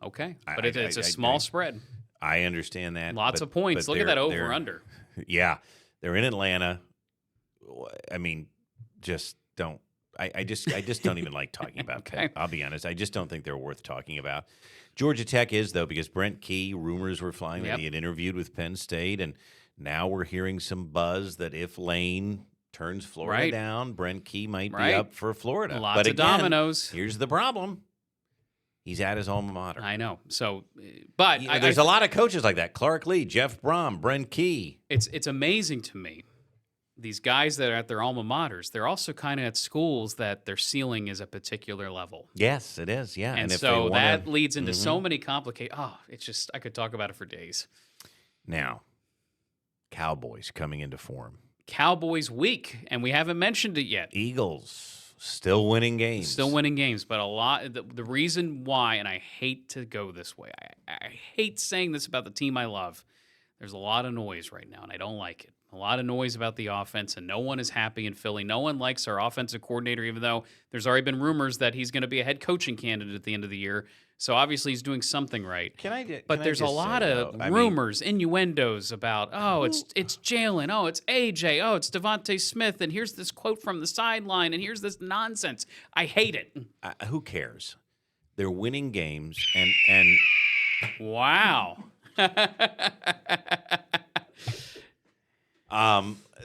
Okay. But it's a small spread. I understand that. Lots of points. but Look at that they're- over-under. Yeah. They're in Atlanta. I mean, just don't. I just don't even like talking about Okay. Pitt. I'll be honest. I just don't think they're worth talking about. Georgia Tech is, though, because Brent Key, rumors were flying that he had interviewed with Penn State, and now we're hearing some buzz that if Lane turns Florida down, Brent Key might be up for Florida. Lots but of again, dominoes. Here's the problem. He's at his alma mater. I know. So, but There's a lot of coaches like that. Clark Lee, Jeff Brom, Brent Key. It's amazing to me. These guys that are at their alma maters, they're also kind of at schools that their ceiling is a particular level. Yes, it is. Yeah. And if so they that wanna, leads into so many complicated. Oh, it's just, I could talk about it for days. Now, Cowboys coming into form. Cowboys week, and we haven't mentioned it yet. Eagles still winning games. Still winning games, but a lot. The reason why, and I hate to go this way, I hate saying this about the team I love. There's a lot of noise right now, and I don't like it. A lot of noise about the offense, and no one is happy in Philly. No one likes our offensive coordinator, even though there's already been rumors that he's going to be a head coaching candidate at the end of the year. So obviously he's doing something right. But there's a lot of rumors, innuendos about, it's Jalen, it's AJ, it's Devontae Smith, and here's this quote from the sideline, and here's this nonsense. I hate it. Who cares? They're winning games, and wow.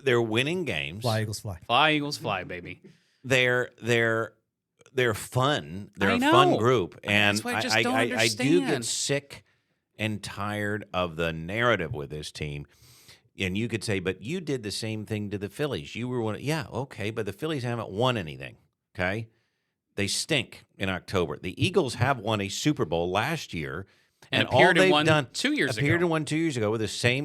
They're winning games. Fly, Eagles, fly. Fly, Eagles, fly, baby. They're fun. They're I a know. fun group, and That's what I just don't I do understand. get sick and tired of the narrative with this team. And you could say, but you did the same thing to the Phillies. You were one. Yeah, okay, but the Phillies haven't won anything. Okay, they stink in October. The Eagles have won a Super Bowl last year. And all appeared in they've one done 2 years appeared ago. in one 2 years ago with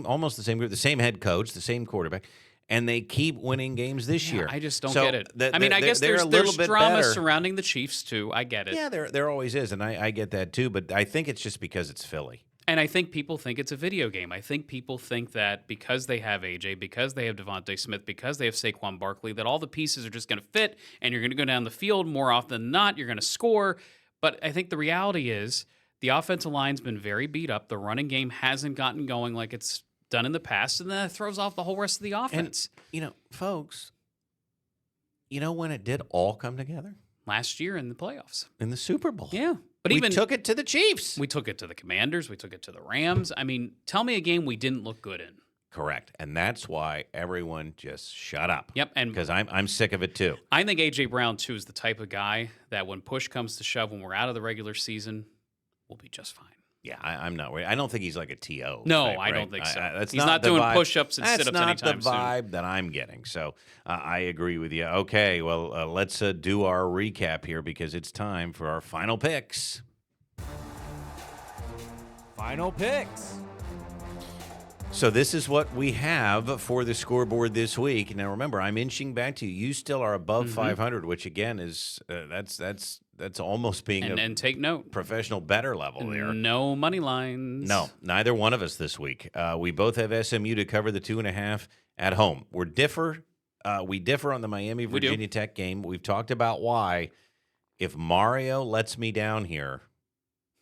almost the same group, the same head coach, the same quarterback, and they keep winning games this year. I just don't So get it. th- I mean, I they're- guess they're there's a little bit drama better. surrounding the Chiefs too. I get it. Yeah, there always is, and I get that too. But I think it's just because it's Philly. And I think people think it's a video game. I think people think that because they have AJ, because they have Devontae Smith, because they have Saquon Barkley, that all the pieces are just going to fit, and you're going to go down the field more often than not. You're going to score. But I think the reality is the offensive line's been very beat up. The running game hasn't gotten going like it's done in the past, and then it throws off the whole rest of the offense. And, folks, when it did all come together? Last year in the playoffs. In the Super Bowl. Yeah. But we took it to the Chiefs. We took it to the Commanders. We took it to the Rams. I mean, tell me a game we didn't look good in. Correct. And that's why everyone just shut up. Yep. And because I'm sick of it too. I think A.J. Brown, too, is the type of guy that when push comes to shove, when we're out of the regular season, we'll be just fine. Yeah, I'm not worried. I don't think he's like a TO. No, type, I right? don't think so. That's He's not the doing vibe. push-ups and That's sit-ups not anytime the soon. vibe that I'm getting. So I agree with you. Okay, well, let's do our recap here because it's time for our final picks. Final picks. So this is what we have for the scoreboard this week. Now, remember, I'm inching back to you. You still are above 500, which again is that's almost being And take note. professional better level there. No money lines. No, neither one of us this week. We both have SMU to cover the 2.5 at home. We differ on the Miami Virginia Tech game. We've talked about why. If Mario lets me down here,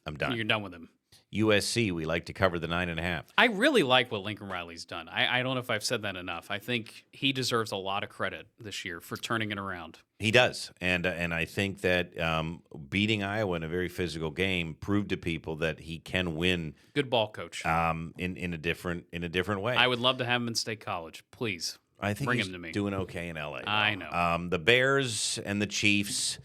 I'm done. You're done with him. USC, we like to cover the 9.5. I really like what Lincoln Riley's done. I don't know if I've said that enough. I think he deserves a lot of credit this year for turning it around. He does, and I think that beating Iowa in a very physical game proved to people that he can win. Good ball coach. In a different way. I would love to have him in State College. Please. I think bring he's him to me. doing okay in LA. I know. The Bears and the Chiefs.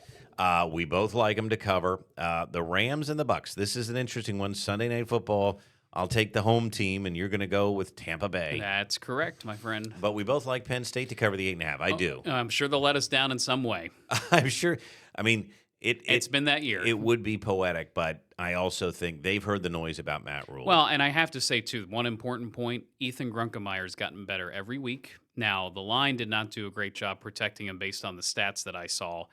We both like them to cover. The Rams and the Bucks. This is an interesting one. Sunday Night Football. I'll take the home team, and you're going to go with Tampa Bay. That's correct, my friend. But we both like Penn State to cover the 8.5. I do. I'm sure they'll let us down in some way. I'm sure. I mean, It's been that year. It would be poetic, but I also think they've heard the noise about Matt Rule. Well, and I have to say, too, one important point, Ethan Grunkemeier's gotten better every week. Now, the line did not do a great job protecting him based on the stats that I saw,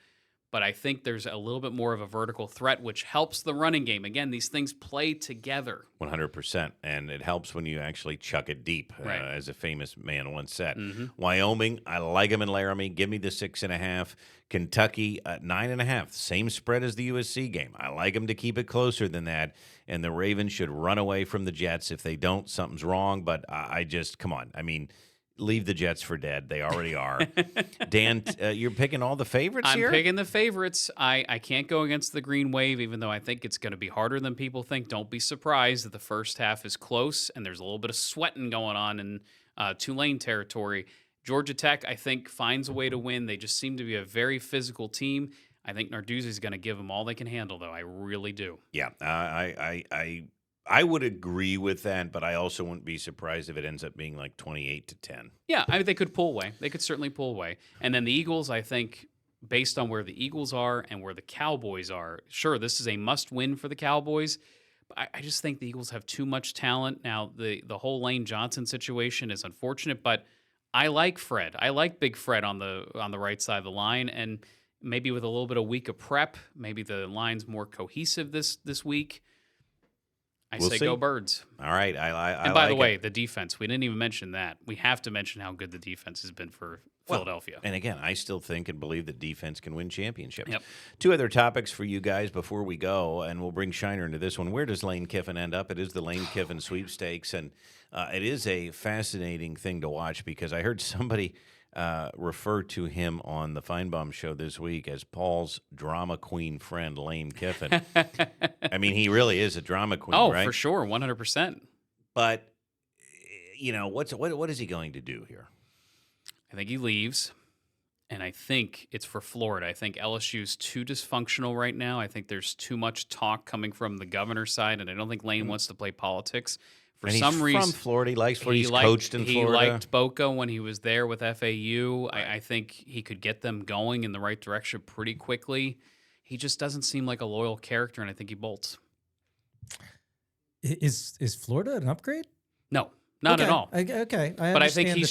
but I think there's a little bit more of a vertical threat, which helps the running game. Again, these things play together. 100%, and it helps when you actually chuck it deep, Right. as a famous man once said. Mm-hmm. Wyoming, I like them in Laramie. Give me the 6.5. Kentucky, 9.5. Same spread as the USC game. I like them to keep it closer than that, and the Ravens should run away from the Jets. If they don't, something's wrong, but I just, come on. I mean, leave the Jets for dead. They already are. Dan, you're picking all the favorites here? I'm picking the favorites. I can't go against the Green Wave, even though I think it's going to be harder than people think. Don't be surprised that the first half is close and there's a little bit of sweating going on in Tulane territory. Georgia Tech, I think, finds a way to win. They just seem to be a very physical team. I think Narduzzi's going to give them all they can handle, though. I really do. Yeah, I would agree with that, but I also wouldn't be surprised if it ends up being like 28-10. Yeah, they could pull away. They could certainly pull away. And then the Eagles, I think, based on where the Eagles are and where the Cowboys are, sure, this is a must-win for the Cowboys. But I just think the Eagles have too much talent. Now, the whole Lane Johnson situation is unfortunate, but I like Fred. I like Big Fred on the right side of the line, and maybe with a little bit of week of prep, maybe the line's more cohesive this week. We'll say see. Go Birds. All right. And by the way, the defense, we didn't even mention that. We have to mention how good the defense has been for Philadelphia. And again, I still think and believe that defense can win championships. Yep. Two other topics for you guys before we go, and we'll bring Shiner into this one. Where does Lane Kiffin end up? It is the Lane Kiffin sweepstakes, and it is a fascinating thing to watch because I heard somebody refer to him on the Feinbaum show this week as Paul's drama queen friend, Lane Kiffin. I mean, he really is a drama queen, right? Oh, for sure, 100%. But, what is he going to do here? I think he leaves, and I think it's for Florida. I think LSU's too dysfunctional right now. I think there's too much talk coming from the governor's side, and I don't think Lane wants to play politics. For And some he's reason, from Florida. He likes Florida. He's liked- coached in Florida. He liked Boca when he was there with FAU. I think he could get them going in the right direction pretty quickly. He just doesn't seem like a loyal character, and I think he bolts. Is Florida an upgrade? No, not at all. Okay, But I think he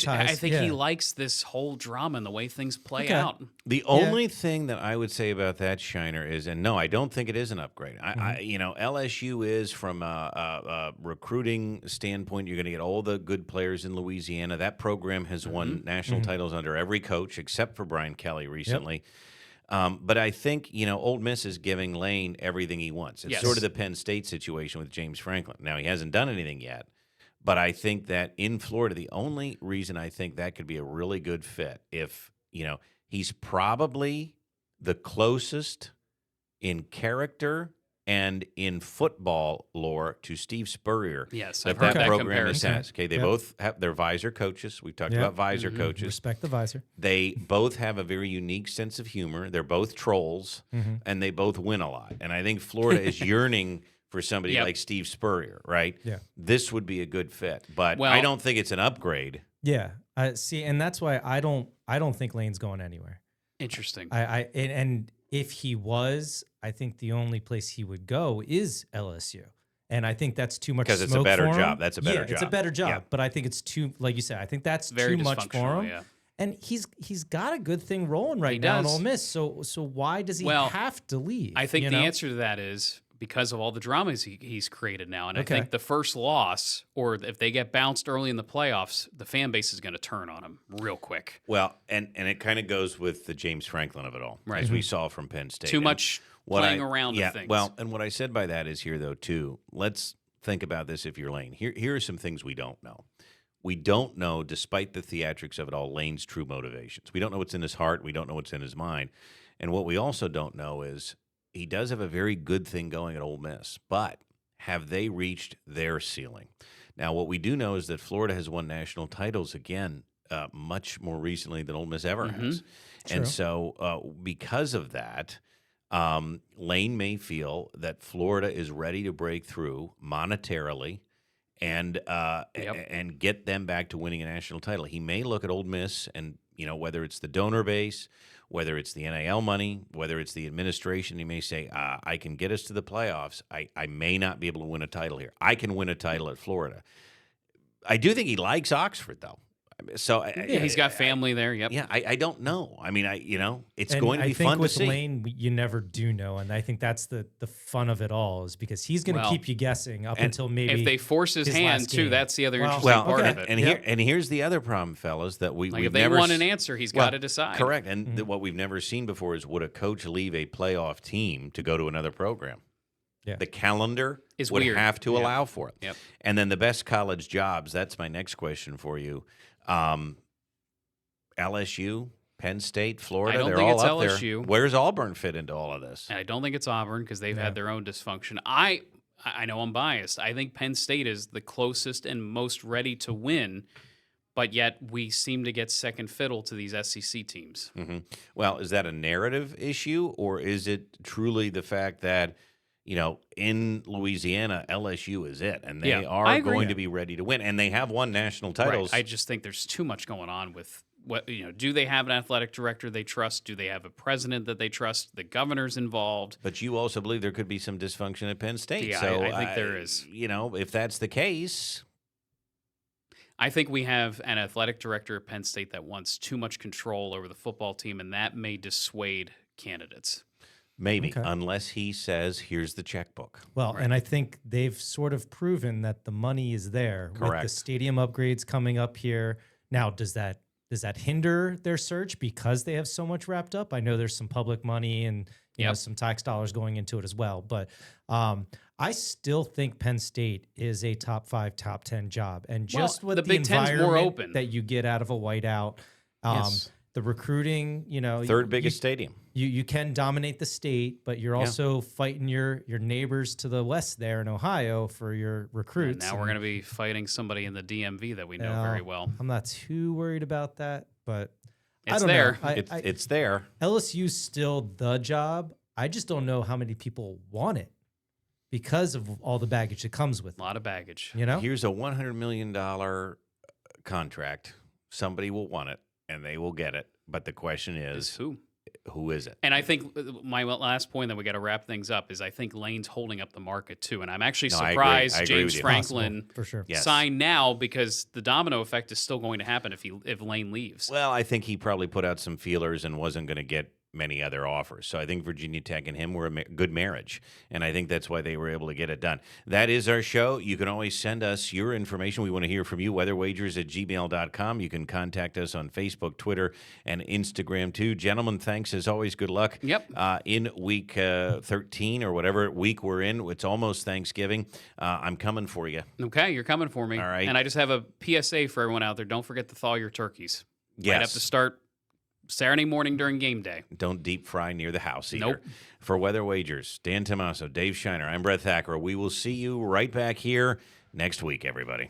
he likes this whole drama and the way things play Okay. out. The only thing that I would say about that, Shiner, is, and no, I don't think it is an upgrade. LSU is, from a recruiting standpoint, you're going to get all the good players in Louisiana. That program has won national titles under every coach except for Brian Kelly recently. But I think, Ole Miss is giving Lane everything he wants. It's Yes. sort of the Penn State situation with James Franklin. Now, he hasn't done anything yet. But I think that in Florida, the only reason I think that could be a really good fit, if, he's probably the closest in character and in football lore to Steve Spurrier. Yes, that I've heard that program comparison. has. Okay, they Yep. both have their visor coaches. We've talked Yep. about visor coaches. Respect the visor. They both have a very unique sense of humor. They're both trolls, and they both win a lot. And I think Florida is yearning for somebody Yep. like Steve Spurrier, right? Yeah. This would be a good fit, but Well- I don't think it's an upgrade. Yeah. See, and that's why I don't think Lane's going anywhere. Interesting. And if he was, I think the only place he would go is LSU. And I think that's too much Because it's a smoke better for him. job. That's a better It's a job. better job. Yeah. But I think it's too, like you said, I think that's Very too much for dysfunctional, him. yeah. And he's got a good thing rolling right He now in does. Ole Miss. So why does he Well, have to leave? I think you the know? answer to that is because of all the dramas he's created now. And Okay. I think the first loss, or if they get bounced early in the playoffs, the fan base is going to turn on him real quick. Well, and it kind of goes with the James Franklin of it all, Right. as we saw from Penn State. Too And much what playing around yeah, with things. Well, and what I said by that is here, though, too, let's think about this if you're Lane. Here are some things we don't know. We don't know, despite the theatrics of it all, Lane's true motivations. We don't know what's in his heart. We don't know what's in his mind. And what we also don't know is he does have a very good thing going at Ole Miss, but have they reached their ceiling? Now, what we do know is that Florida has won national titles again much more recently than Ole Miss ever has. True. And so because of that, Lane may feel that Florida is ready to break through monetarily and and get them back to winning a national title. He may look at Ole Miss and, whether it's the donor base, whether it's the NIL money, whether it's the administration, he may say, I can get us to the playoffs. I may not be able to win a title here. I can win a title at Florida. I do think he likes Oxford, though. So yeah, he's got family there. Yep. Yeah, I don't know. I mean, it's And going to be I think fun to with see. Lane, you never do know, and I think that's the fun of it all is because he's going to Well, keep you guessing up and until maybe If they force his hand last too, game. that's the other Well, interesting part okay. of it. And here's the other problem, fellas, that like we've if they never want an answer, he's got to decide. Correct, and what we've never seen before is would a coach leave a playoff team to go to another program? Yeah. The calendar Is would weird. have to Yeah. allow for it. Yep. And then the best college jobs. That's my next question for you. LSU, Penn State, Florida. I don't they're think all it's up LSU. there. Where's Auburn fit into all of this? And I don't think it's Auburn because they've Yeah. had their own dysfunction. I know I'm biased. I think Penn State is the closest and most ready to win, but yet we seem to get second fiddle to these SEC teams. Mm-hmm. Well, is that a narrative issue, or is it truly the fact that in Louisiana, LSU is it, and they Yeah, I are agree. going to be ready to win, and they have won national titles. Right. I just think there's too much going on with what do they have an athletic director they trust? Do they have a president that they trust? The governor's involved. But you also believe there could be some dysfunction at Penn State. Yeah, so I think there is. If that's the case, I think we have an athletic director at Penn State that wants too much control over the football team, and that may dissuade candidates. maybe, Okay. unless he says, "Here's the checkbook." Well, and I think they've sort of proven that the money is there with the Correct. stadium upgrades coming up here. Now, does that hinder their search because they have so much wrapped up? I know there's some public money and some tax dollars going into it as well, but I still think Penn State is a top 5, top 10 job, and just Well, with the Big Ten's more environment open. that you get out of a whiteout, Yes. the recruiting, Third biggest stadium. You can dominate the state, but you're also fighting your neighbors to the west there in Ohio for your And recruits. now we're going to be fighting somebody in the DMV that we know very well. I'm not too worried about that, but I It's don't there. know. It's there. LSU's still the job. I just don't know how many people want it because of all the baggage that comes with A lot of baggage. it. You know? Here's a $100 million contract. Somebody will want it, and they will get it. But the question Is is, who? who is it? And I think my last point that we got to wrap things up is I think Lane's holding up the market too. And I'm actually No, I agree. surprised I agree James with you. Franklin Possible, for sure. Yes. signed now because the domino effect is still going to happen if Lane leaves. Well, I think he probably put out some feelers and wasn't going to get many other offers. So I think Virginia Tech and him were a good marriage, and I think that's why they were able to get it done. That is our show. You can always send us your information. We want to hear from you, weatherwagers@gmail.com. You can contact us on Facebook, Twitter, and Instagram, too. Gentlemen, thanks as always. Good luck. Yep. In week 13 or whatever week we're in, it's almost Thanksgiving. I'm coming for you. Okay, you're coming for me. All right. And I just have a PSA for everyone out there. Don't forget to thaw your turkeys. Yes. Might have to start Saturday morning during game day. Don't deep fry near the house either. Nope. For Weather Wagers, Dan Tomaso, Dave Shiner, I'm Brett Thacker. We will see you right back here next week, everybody.